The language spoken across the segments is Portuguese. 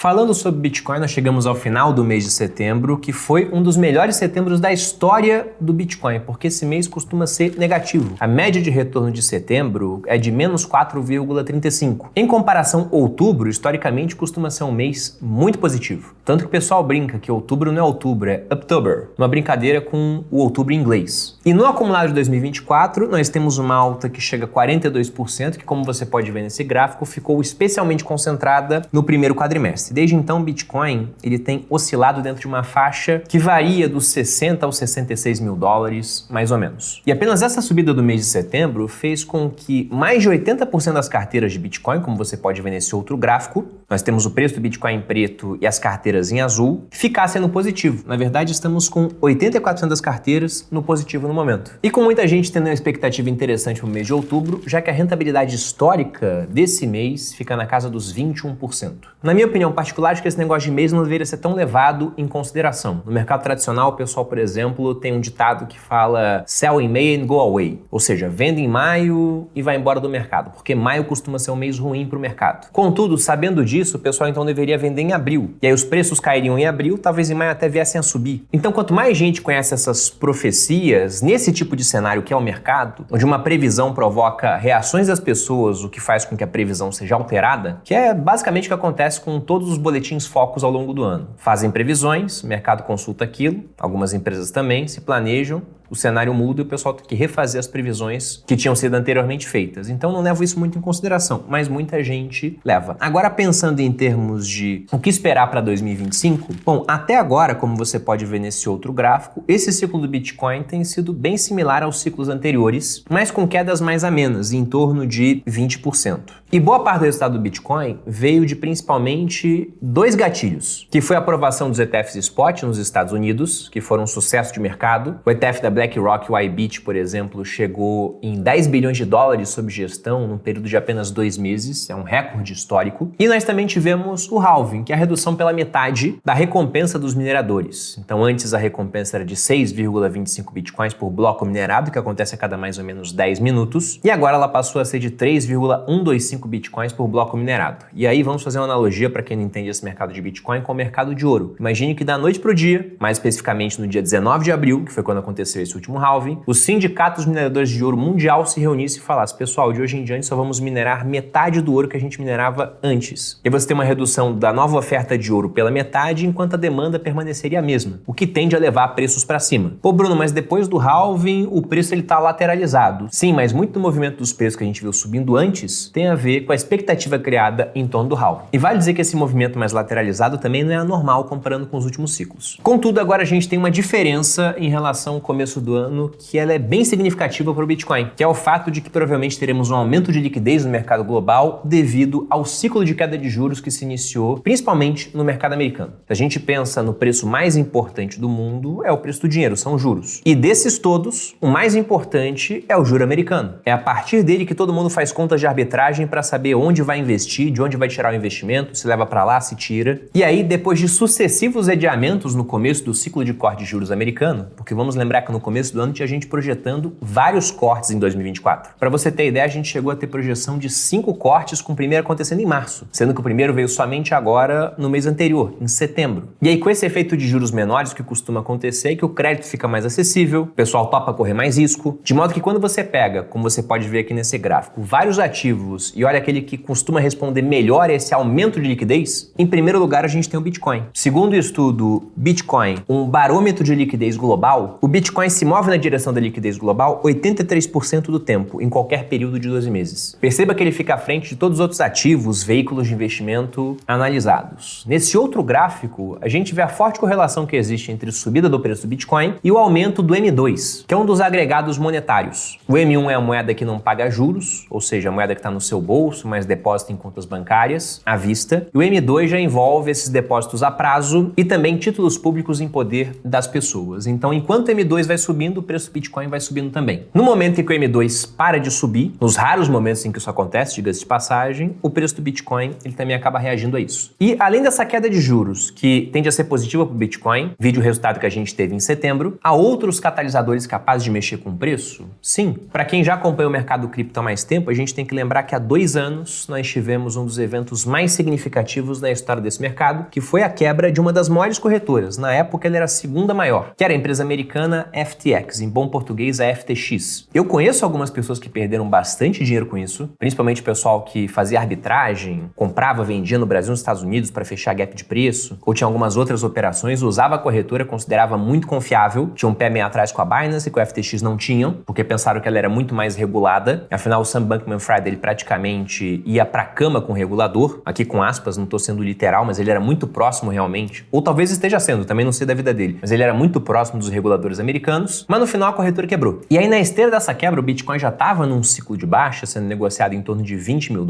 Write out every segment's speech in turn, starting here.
Falando sobre Bitcoin, nós chegamos ao final do mês de setembro, que foi um dos melhores setembros da história do Bitcoin, porque esse mês costuma ser negativo. A média de retorno de setembro é de menos 4,35. Em comparação, outubro, historicamente, costuma ser um mês muito positivo. Tanto que o pessoal brinca que outubro não é outubro, é October, uma brincadeira com o outubro em inglês. E no acumulado de 2024, nós temos uma alta que chega a 42%, que como você pode ver nesse gráfico, ficou especialmente concentrada no primeiro quadrimestre. Desde então, o Bitcoin ele tem oscilado dentro de uma faixa que varia dos 60 aos 66 mil dólares, mais ou menos. E apenas essa subida do mês de setembro fez com que mais de 80% das carteiras de Bitcoin, como você pode ver nesse outro gráfico, nós temos o preço do Bitcoin em preto e as carteiras em azul, ficassem no positivo. Na verdade, estamos com 84% das carteiras no positivo no momento. E com muita gente tendo uma expectativa interessante no mês de outubro, já que a rentabilidade histórica desse mês fica na casa dos 21%. Na minha opinião particular, acho que esse negócio de mês não deveria ser tão levado em consideração. No mercado tradicional, o pessoal, por exemplo, tem um ditado que fala sell in May and go away, ou seja, vende em maio e vai embora do mercado, porque maio costuma ser um mês ruim para o mercado. Contudo, sabendo disso, o pessoal então deveria vender em abril, e aí os preços cairiam em abril, talvez em maio até viessem a subir. Então, quanto mais gente conhece essas profecias, nesse tipo de cenário que é o mercado, onde uma previsão provoca reações das pessoas, o que faz com que a previsão seja alterada, que é basicamente o que acontece com todos os boletins focos ao longo do ano. Fazem previsões, o mercado consulta aquilo, algumas empresas também se planejam, o cenário muda e o pessoal tem que refazer as previsões que tinham sido anteriormente feitas. Então não levo isso muito em consideração, mas muita gente leva. Agora pensando em termos de o que esperar para 2025, bom, até agora, como você pode ver nesse outro gráfico, esse ciclo do Bitcoin tem sido bem similar aos ciclos anteriores, mas com quedas mais amenas, em torno de 20%. E boa parte do resultado do Bitcoin veio de principalmente dois gatilhos, que foi a aprovação dos ETFs Spot nos Estados Unidos, que foram um sucesso de mercado. O ETF da BlackRock, o IBIT, por exemplo, chegou em 10 bilhões de dólares sob gestão num período de apenas 2 meses, é um recorde histórico. E nós também tivemos o halving, que é a redução pela metade da recompensa dos mineradores. Então antes a recompensa era de 6,25 bitcoins por bloco minerado, que acontece a cada mais ou menos 10 minutos, e agora ela passou a ser de 3,125 bitcoins por bloco minerado. E aí vamos fazer uma analogia para quem não entende esse mercado de Bitcoin com o mercado de ouro. Imagine que da noite para o dia, mais especificamente no dia 19 de abril, que foi quando aconteceu esse último halving, os sindicatos mineradores de ouro mundial se reunissem e falassem: pessoal, de hoje em diante só vamos minerar metade do ouro que a gente minerava antes. E você tem uma redução da nova oferta de ouro pela metade, enquanto a demanda permaneceria a mesma, o que tende a levar preços para cima. Pô, Bruno, mas depois do halving o preço ele tá lateralizado. Sim, mas muito do movimento dos preços que a gente viu subindo antes tem a ver com a expectativa criada em torno do halving. E vale dizer que esse movimento mais lateralizado também não é anormal comparando com os últimos ciclos. Contudo, agora a gente tem uma diferença em relação ao começo do ano que ela é bem significativa para o Bitcoin, que é o fato de que provavelmente teremos um aumento de liquidez no mercado global devido ao ciclo de queda de juros que se iniciou principalmente no mercado americano. Se a gente pensa no preço mais importante do mundo, é o preço do dinheiro, são os juros. E desses todos, o mais importante é o juro americano. É a partir dele que todo mundo faz contas de arbitragem para saber onde vai investir, de onde vai tirar o investimento, se leva para lá, se tira. E aí, depois de sucessivos adiamentos no começo do ciclo de corte de juros americano, porque vamos lembrar que no começo do ano tinha gente projetando vários cortes em 2024. Para você ter ideia, a gente chegou a ter projeção de 5 cortes, com o primeiro acontecendo em março, sendo que o primeiro veio somente agora no mês anterior, em setembro. E aí, com esse efeito de juros menores, o que costuma acontecer é que o crédito fica mais acessível, o pessoal topa correr mais risco, de modo que quando você pega, como você pode ver aqui nesse gráfico, vários ativos e olha aquele que costuma responder melhor a esse aumento de liquidez, em primeiro lugar a gente tem o Bitcoin. Segundo o estudo Bitcoin, um barômetro de liquidez global, o Bitcoin se move na direção da liquidez global 83% do tempo, em qualquer período de 12 meses. Perceba que ele fica à frente de todos os outros ativos, veículos de investimento analisados. Nesse outro gráfico, a gente vê a forte correlação que existe entre a subida do preço do Bitcoin e o aumento do M2, que é um dos agregados monetários. O M1 é a moeda que não paga juros, ou seja, a moeda que está no seu bolso, mas depósito em contas bancárias, à vista. E o M2 já envolve esses depósitos a prazo e também títulos públicos em poder das pessoas. Então, enquanto o M2 vai subindo, o preço do Bitcoin vai subindo também. No momento em que o M2 para de subir, nos raros momentos em que isso acontece, diga-se de passagem, o preço do Bitcoin ele também acaba reagindo a isso. E além dessa queda de juros, que tende a ser positiva para o Bitcoin, vide o resultado que a gente teve em setembro, há outros catalisadores capazes de mexer com o preço? Sim. Para quem já acompanha o mercado cripto há mais tempo, a gente tem que lembrar que há 2 anos nós tivemos um dos eventos mais significativos na história desse mercado, que foi a quebra de uma das maiores corretoras. Na época, ela era a segunda maior, que era a empresa americana FTX, em bom português, a FTX. Eu conheço algumas pessoas que perderam bastante dinheiro com isso, principalmente o pessoal que fazia arbitragem, comprava, vendia no Brasil e nos Estados Unidos para fechar gap de preço, ou tinha algumas outras operações, usava a corretora, considerava muito confiável, tinha um pé meio atrás com a Binance e com a FTX não tinham, porque pensaram que ela era muito mais regulada. Afinal, o Sam Bankman-Fried, ele praticamente ia pra cama com o regulador, aqui com aspas, não tô sendo literal, mas ele era muito próximo realmente, ou talvez esteja sendo, também não sei da vida dele, mas ele era muito próximo dos reguladores americanos, mas no final a corretora quebrou. E aí na esteira dessa quebra, o Bitcoin já estava num ciclo de baixa, sendo negociado em torno de $20 mil,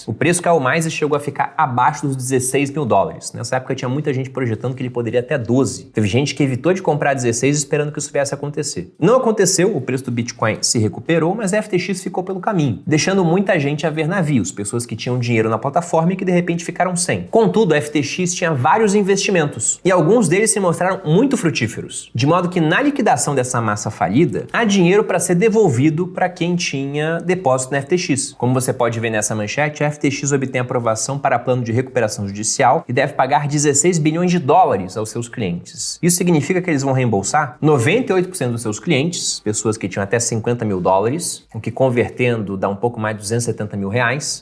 o preço caiu mais e chegou a ficar abaixo dos $16 mil. Nessa época tinha muita gente projetando que ele poderia até 12. Teve gente que evitou de comprar 16 esperando que isso viesse a acontecer. Não aconteceu, o preço do Bitcoin se recuperou, mas a FTX ficou pelo caminho, deixando muita gente a ver navios, pessoas que tinham dinheiro na plataforma e que de repente ficaram sem. Contudo, a FTX tinha vários investimentos e alguns deles se mostraram muito frutíferos, de modo que na liquidação dessa massa falida, há dinheiro para ser devolvido para quem tinha depósito na FTX. Como você pode ver nessa manchete, a FTX obtém aprovação para plano de recuperação judicial e deve pagar $16 bilhões aos seus clientes. Isso significa que eles vão reembolsar 98% dos seus clientes, pessoas que tinham até $50 mil, o que convertendo dá um pouco mais de R$270 mil,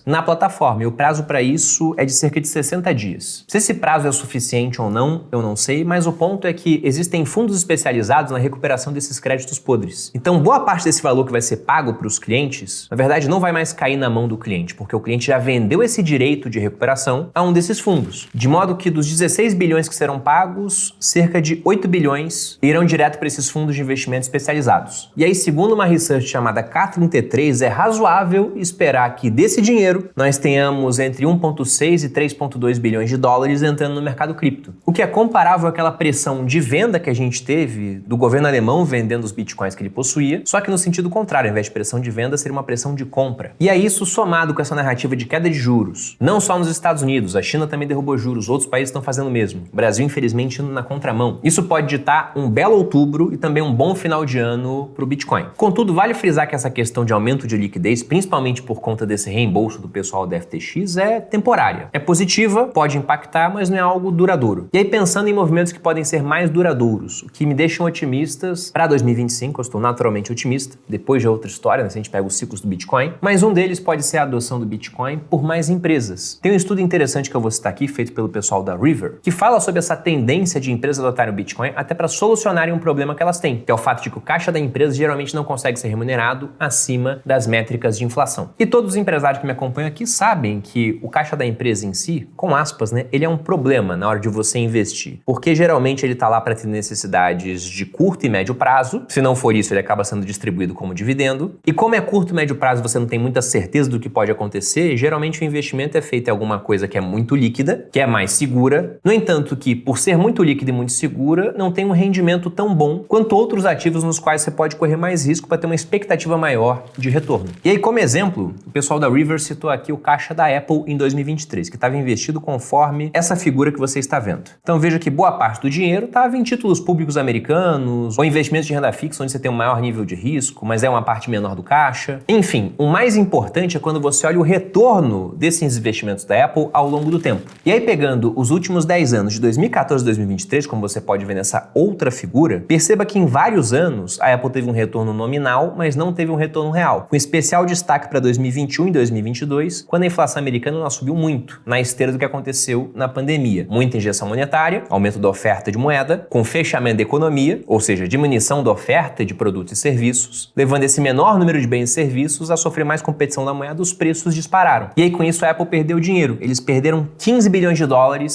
na plataforma. E o prazo para isso é de cerca de 60 dias. Se esse prazo é suficiente ou não, eu não sei, mas o ponto é que existem fundos especializados na recuperação desses créditos podres. Então, boa parte desse valor que vai ser pago para os clientes, na verdade, não vai mais cair na mão do cliente, porque o cliente já vendeu esse direito de recuperação a um desses fundos. De modo que dos 16 bilhões que serão pagos, cerca de 8 bilhões irão direto para esses fundos de investimento especializados. E aí, segundo uma research chamada K33, é razoável esperar que desse dinheiro nós tenhamos entre 1,6 e 3,2 bilhões de dólares entrando no mercado cripto. O que é comparável àquela pressão de venda que a gente teve do governo alemão vendendo os bitcoins que ele possuía, só que no sentido contrário, ao invés de pressão de venda, seria uma pressão de compra. E aí isso somado com essa narrativa de queda de juros, não só nos Estados Unidos, a China também derrubou juros, outros países estão fazendo o mesmo. O Brasil, infelizmente, indo na contramão. Isso pode ditar um belo outubro e também um bom final de ano para o Bitcoin. Contudo, vale frisar que essa questão de aumento de liquidez, principalmente por conta desse reembolso do pessoal da FTX, é temporária. É positiva, pode impactar, mas não é algo duradouro. E aí, pensando em movimentos que podem ser mais duradouros, o que me deixam otimistas para 2025, eu estou naturalmente otimista, depois de outra história, né, se a gente pega os ciclos do Bitcoin, mas um deles pode ser a adoção do Bitcoin por mais empresas. Tem um estudo interessante que eu vou citar aqui, feito pelo pessoal da River, que fala sobre essa tendência de empresas adotarem o Bitcoin até para solucionarem um problema que elas têm, que é o fato de que o caixa da empresa geralmente não consegue ser remunerado acima das métricas de inflação. E todos os empresários que me acompanham aqui sabem que o caixa da empresa em si, com aspas, né, ele é um problema na hora de você investir, porque geralmente ele está lá para ter necessidades de curto e médio prazo, se não for isso ele acaba sendo distribuído como dividendo, e como é curto e médio prazo você não tem muita certeza do que pode acontecer, geralmente o investimento é feito em alguma coisa que é muito líquida, que é mais segura, no entanto que por ser muito líquida e muito segura, não tem um rendimento tão bom quanto outros ativos nos quais você pode correr mais risco para ter uma expectativa maior de retorno. E aí, como exemplo, o pessoal da River citou aqui o caixa da Apple em 2023, que estava investido conforme essa figura que você está vendo. Então veja que boa parte do dinheiro estava em títulos públicos americanos ou investimentos de renda fixa, onde você tem um maior nível de risco, mas é uma parte menor do caixa. Enfim, o mais importante é quando você olha o retorno desses investimentos da Apple ao longo do tempo. E aí, pegando os últimos 10 anos, de 2014 a 2023, como você pode ver nessa outra figura, perceba que em vários anos a Apple teve um retorno nominal, mas não teve um retorno real, com especial destaque para 2021 e 2022, quando a inflação americana ela subiu muito, na esteira do que aconteceu na pandemia. Muita injeção monetária, aumento da oferta de moeda, com fechamento da economia, ou seja, diminuição da oferta de produtos e serviços, levando esse menor número de bens e serviços a sofrer mais competição da moeda, os preços dispararam. E aí com isso a Apple perdeu dinheiro. Eles perderam $15 bilhões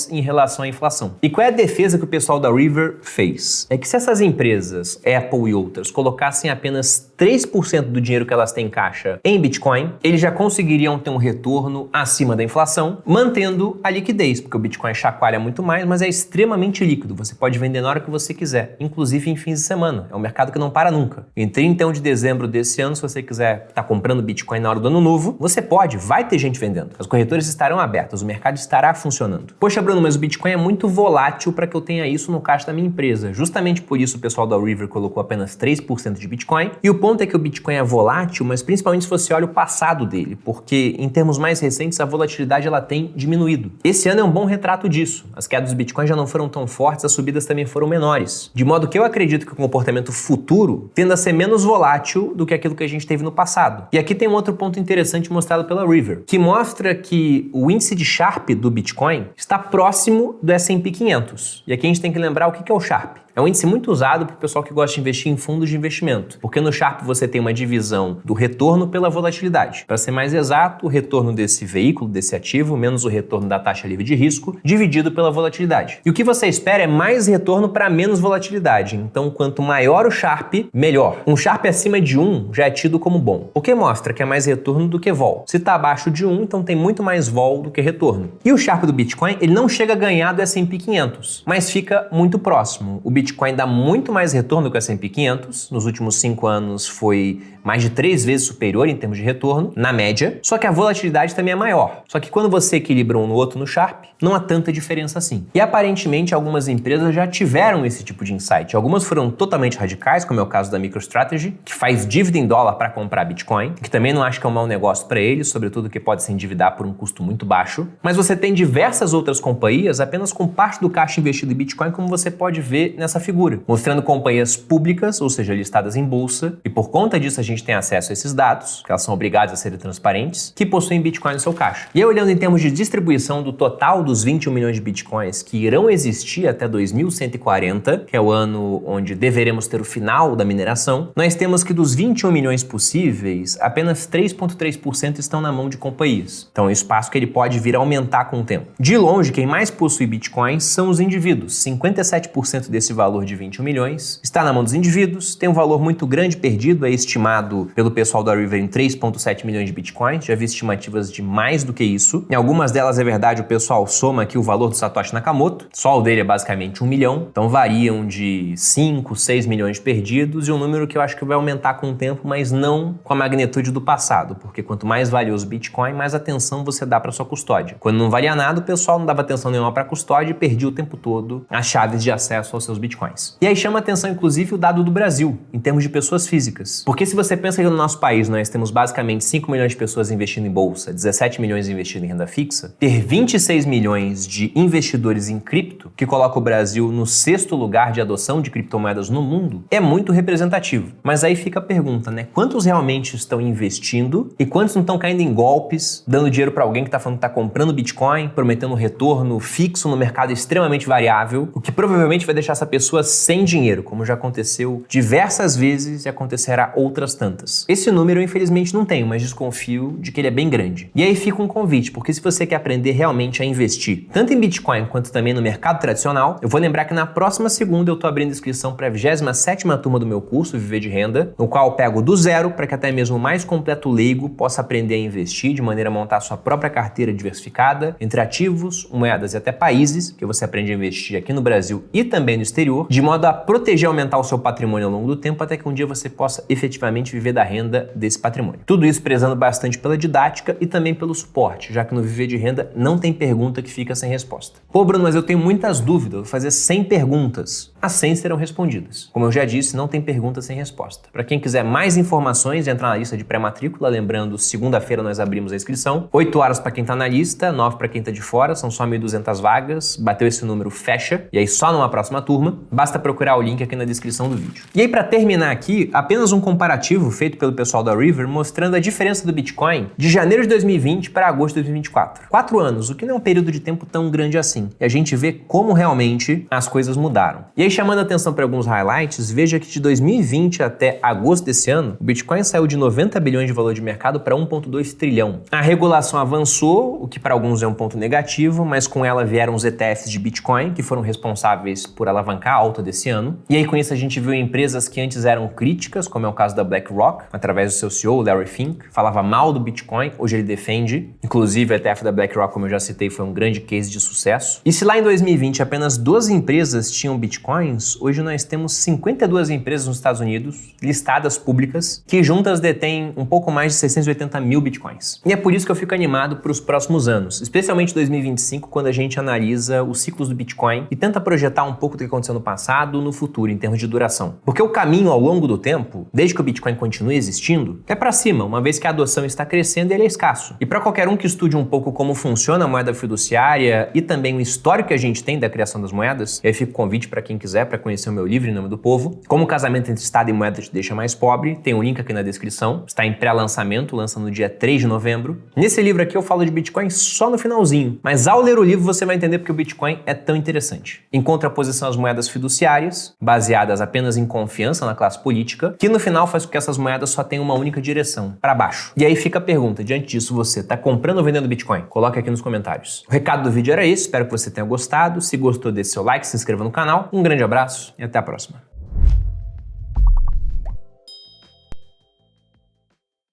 em relação à inflação. E qual é a defesa que o pessoal da River fez? É que se essas empresas, Apple e outras, colocassem apenas 3% do dinheiro que elas têm em caixa em Bitcoin, eles já conseguiriam ter um retorno acima da inflação, mantendo a liquidez, porque o Bitcoin chacoalha muito mais, mas é extremamente líquido. Você pode vender na hora que você quiser, inclusive em fins de semana. semana. É um mercado que não para nunca. Em 31 de dezembro desse ano, se você quiser estar comprando Bitcoin na hora do ano novo, você pode, vai ter gente vendendo. As corretoras estarão abertas, o mercado estará funcionando. Poxa, Bruno, mas o Bitcoin é muito volátil para que eu tenha isso no caixa da minha empresa. Justamente por isso o pessoal da River colocou apenas 3% de Bitcoin. E o ponto é que o Bitcoin é volátil, mas principalmente se você olha o passado dele, porque em termos mais recentes a volatilidade ela tem diminuído. Esse ano é um bom retrato disso. As quedas do Bitcoin já não foram tão fortes, as subidas também foram menores. De modo que eu acredito que o comportamento futuro tende a ser menos volátil do que aquilo que a gente teve no passado. E aqui tem um outro ponto interessante mostrado pela River, que mostra que o índice de Sharpe do Bitcoin está próximo do S&P 500. E aqui a gente tem que lembrar o que é o Sharpe. É um índice muito usado para o pessoal que gosta de investir em fundos de investimento, porque no Sharpe você tem uma divisão do retorno pela volatilidade. Para ser mais exato, o retorno desse veículo, desse ativo, menos o retorno da taxa livre de risco, dividido pela volatilidade. E o que você espera é mais retorno para menos volatilidade. Então, quanto maior o Sharpe, melhor. Um Sharpe acima de 1 já é tido como bom, o que mostra que é mais retorno do que vol. Se está abaixo de 1, então tem muito mais vol do que retorno. E o Sharpe do Bitcoin, ele não chega a ganhar do S&P 500, mas fica muito próximo. O Bitcoin dá muito mais retorno que o S&P 500. Nos últimos 5 anos foi mais de 3 vezes superior em termos de retorno, na média. Só que a volatilidade também é maior. Só que quando você equilibra um no outro no Sharpe, não há tanta diferença assim. E aparentemente algumas empresas já tiveram esse tipo de insight. Algumas foram totalmente radicais, como é o caso da MicroStrategy, que faz dívida em dólar para comprar Bitcoin, que também não acho que é um mau negócio para eles, sobretudo que pode se endividar por um custo muito baixo. Mas você tem diversas outras companhias apenas com parte do caixa investido em Bitcoin, como você pode ver nessa figura, mostrando companhias públicas, ou seja, listadas em bolsa, e por conta disso a gente tem acesso a esses dados, que elas são obrigadas a serem transparentes, que possuem Bitcoin no seu caixa. E aí, olhando em termos de distribuição do total dos 21 milhões de Bitcoins que irão existir até 2140, que é o ano onde deveremos ter o final da mineração, nós temos que dos 21 milhões possíveis, apenas 3,3% estão na mão de companhias. Então é um espaço que ele pode vir a aumentar com o tempo. De longe, quem mais possui Bitcoins são os indivíduos. 57% desse valor de 21 milhões está na mão dos indivíduos, tem um valor muito grande perdido, é estimado pelo pessoal da River em 3,7 milhões de Bitcoins, já vi estimativas de mais do que isso. Em algumas delas é verdade, o pessoal soma aqui o valor do Satoshi Nakamoto, só o dele é basicamente 1 milhão, então variam de 5, 6 milhões perdidos, e um número que eu acho que vai aumentar com o tempo, mas não com a magnitude do passado, porque quanto mais valioso o Bitcoin, mais atenção você dá para sua custódia. Quando não valia nada, o pessoal não dava atenção nenhuma para a custódia e perdia o tempo todo as chaves de acesso aos seus Bitcoins. E aí chama atenção, inclusive, o dado do Brasil, em termos de pessoas físicas. Porque se você pensa que no nosso país nós temos basicamente 5 milhões de pessoas investindo em bolsa, 17 milhões investindo em renda fixa, ter 26 milhões de investidores em cripto, que coloca o Brasil no 6º lugar de adoção de criptomoedas no mundo, é muito representativo. Mas aí fica a pergunta, né? Quantos realmente estão investindo e quantos não estão caindo em golpes, dando dinheiro para alguém que está falando que está comprando Bitcoin, prometendo um retorno fixo no mercado extremamente variável, o que provavelmente vai deixar essa pessoa sem dinheiro, como já aconteceu diversas vezes e acontecerá outras tantas. Esse número eu infelizmente não tenho, mas desconfio de que ele é bem grande. E aí fica um convite, porque se você quer aprender realmente a investir, tanto em Bitcoin quanto também no mercado tradicional, eu vou lembrar que na próxima segunda eu estou abrindo inscrição para a 27ª turma do meu curso Viver de Renda, no qual eu pego do zero para que até mesmo o mais completo leigo possa aprender a investir de maneira a montar sua própria carteira diversificada entre ativos, moedas e até países, que você aprende a investir aqui no Brasil e também no exterior, de modo a proteger e aumentar o seu patrimônio ao longo do tempo até que um dia você possa efetivamente viver da renda desse patrimônio. Tudo isso prezando bastante pela didática e também pelo suporte, já que no Viver de Renda não tem pergunta que fica sem resposta. Pô, Bruno, mas eu tenho muitas dúvidas, vou fazer 100 perguntas. As 100 serão respondidas. Como eu já disse, não tem pergunta sem resposta. Para quem quiser mais informações, entra na lista de pré-matrícula, lembrando, segunda-feira nós abrimos a inscrição, 8 horas para quem tá na lista, 9 para quem tá de fora, são só 1.200 vagas, bateu esse número, fecha, e aí só numa próxima turma, basta procurar o link aqui na descrição do vídeo. E aí para terminar aqui, apenas um comparativo feito pelo pessoal da River, mostrando a diferença do Bitcoin de janeiro de 2020 para agosto de 2024. 4 anos, o que não é um período de tempo tão grande assim. E a gente vê como realmente as coisas mudaram. E aí, chamando a atenção para alguns highlights, veja que de 2020 até agosto desse ano, o Bitcoin saiu de 90 bilhões de valor de mercado para 1,2 trilhão. A regulação avançou, o que para alguns é um ponto negativo, mas com ela vieram os ETFs de Bitcoin, que foram responsáveis por alavancar alavancar a alta desse ano. E aí com isso a gente viu empresas que antes eram críticas, como é o caso da BlackRock, através do seu CEO, Larry Fink, falava mal do Bitcoin, hoje ele defende. Inclusive a ETF da BlackRock, como eu já citei, foi um grande case de sucesso. E se lá em 2020 apenas 12 empresas tinham Bitcoins, hoje nós temos 52 empresas nos Estados Unidos, listadas públicas, que juntas detêm um pouco mais de 680 mil Bitcoins. E é por isso que eu fico animado para os próximos anos, especialmente 2025, quando a gente analisa os ciclos do Bitcoin e tenta projetar um pouco do que aconteceu no passado no futuro, em termos de duração. Porque o caminho ao longo do tempo, desde que o Bitcoin continue existindo, é para cima, uma vez que a adoção está crescendo e ele é escasso. E para qualquer um que estude um pouco como funciona a moeda fiduciária e também o histórico que a gente tem da criação das moedas, e aí fica o convite para quem quiser para conhecer o meu livro Em Nome do Povo, Como o Casamento entre Estado e Moeda te deixa mais pobre, tem um link aqui na descrição, está em pré-lançamento, lança no dia 3 de novembro. Nesse livro aqui eu falo de Bitcoin só no finalzinho, mas ao ler o livro você vai entender porque o Bitcoin é tão interessante. Em contraposição às moedas fiduciárias, baseadas apenas em confiança na classe política, que no final faz com que essas moedas só tenham uma única direção, para baixo. E aí fica a pergunta, diante disso você está comprando ou vendendo Bitcoin? Coloque aqui nos comentários. O recado do vídeo era esse, espero que você tenha gostado. Se gostou, deixe seu like, se inscreva no canal. Um grande abraço e até a próxima.